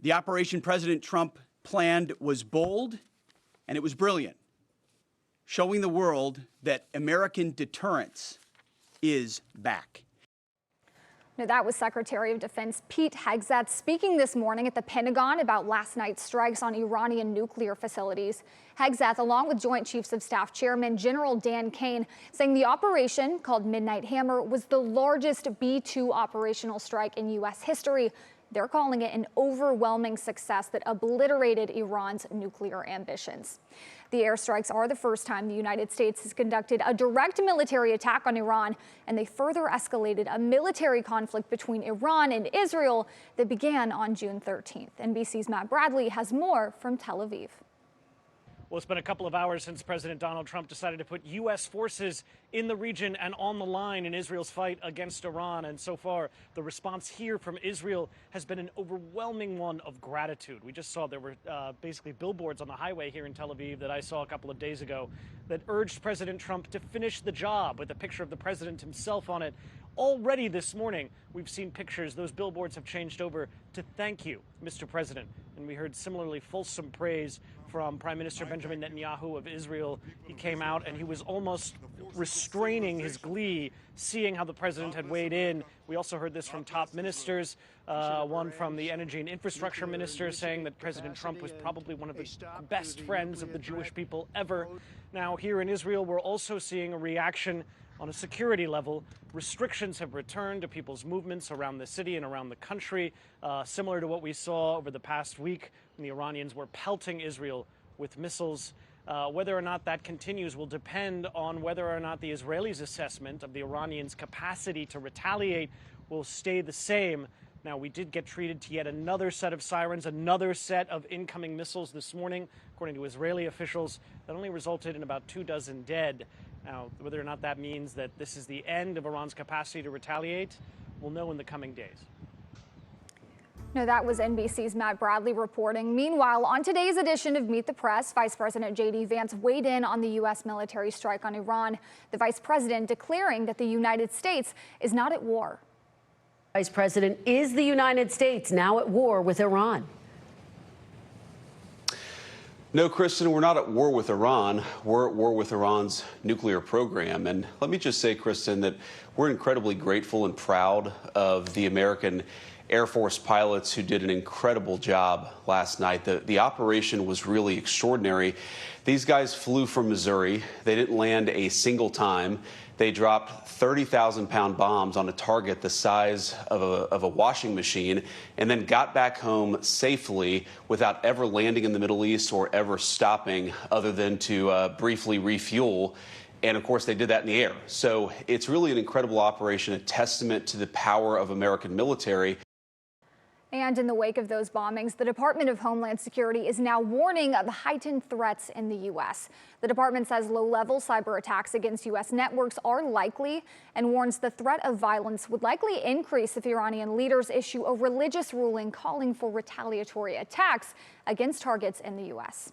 The operation President Trump planned was bold, and it was brilliant, showing the world that American deterrence is back. Now, that was Secretary of Defense Pete Hegseth speaking this morning at the Pentagon about last night's strikes on Iranian nuclear facilities. Hegseth, along with Joint Chiefs of Staff Chairman General Dan Kane, saying the operation, called Midnight Hammer, was the largest B-2 operational strike in U.S. history. They're calling it an overwhelming success that obliterated Iran's nuclear ambitions. The airstrikes are the first time the United States has conducted a direct military attack on Iran, and they further escalated a military conflict between Iran and Israel that began on June 13th. NBC's Matt Bradley has more from Tel Aviv. Well, it's been a couple of hours since President Donald Trump decided to put U.S. forces in the region and on the line in Israel's fight against Iran. And so far, the response here from Israel has been an overwhelming one of gratitude. We just saw there were basically billboards on the highway here in Tel Aviv that I saw a couple of days ago that urged President Trump to finish the job, with a picture of the president himself on it. Already this morning, we've seen pictures. Those billboards have changed over to "Thank you, Mr. President." And we heard similarly fulsome praise from Prime Minister Benjamin Netanyahu of Israel. He came out and he was almost restraining his glee, seeing how the president had weighed in. We also heard this from top ministers, one from the energy and infrastructure minister saying that President Trump was probably one of the best friends of the Jewish people ever. Now, here in Israel, we're also seeing a reaction on a security level. Restrictions have returned to people's movements around the city and around the country, similar to what we saw over the past week when the Iranians were pelting Israel with missiles. Whether or not that continues will depend on whether or not the Israelis' assessment of the Iranians' capacity to retaliate will stay the same. Now, we did get treated to yet another set of sirens, another set of incoming missiles this morning, according to Israeli officials. That only resulted in about 24 dead. Now, whether or not that means that this is the end of Iran's capacity to retaliate, we'll know in the coming days. No, that was NBC's Matt Bradley reporting. Meanwhile, on today's edition of Meet the Press, Vice President J.D. Vance weighed in on the U.S. military strike on Iran, the vice president declaring that the United States is not at war. Vice President, is the United States now at war with Iran? No, Kristen, we're not at war with Iran. We're at war with Iran's nuclear program. And let me just say, Kristen, that we're incredibly grateful and proud of the American Air Force pilots who did an incredible job last night. The operation was really extraordinary. These guys flew from Missouri. They didn't land a single time. They dropped 30,000-pound bombs on a target the size of a washing machine, and then got back home safely without ever landing in the Middle East or ever stopping, other than to briefly refuel. And of course, they did that in the air. So it's really an incredible operation, a testament to the power of American military. And in the wake of those bombings, the Department of Homeland Security is now warning of heightened threats in the U.S. The department says low-level cyber attacks against U.S. networks are likely and warns the threat of violence would likely increase if Iranian leaders issue a religious ruling calling for retaliatory attacks against targets in the U.S.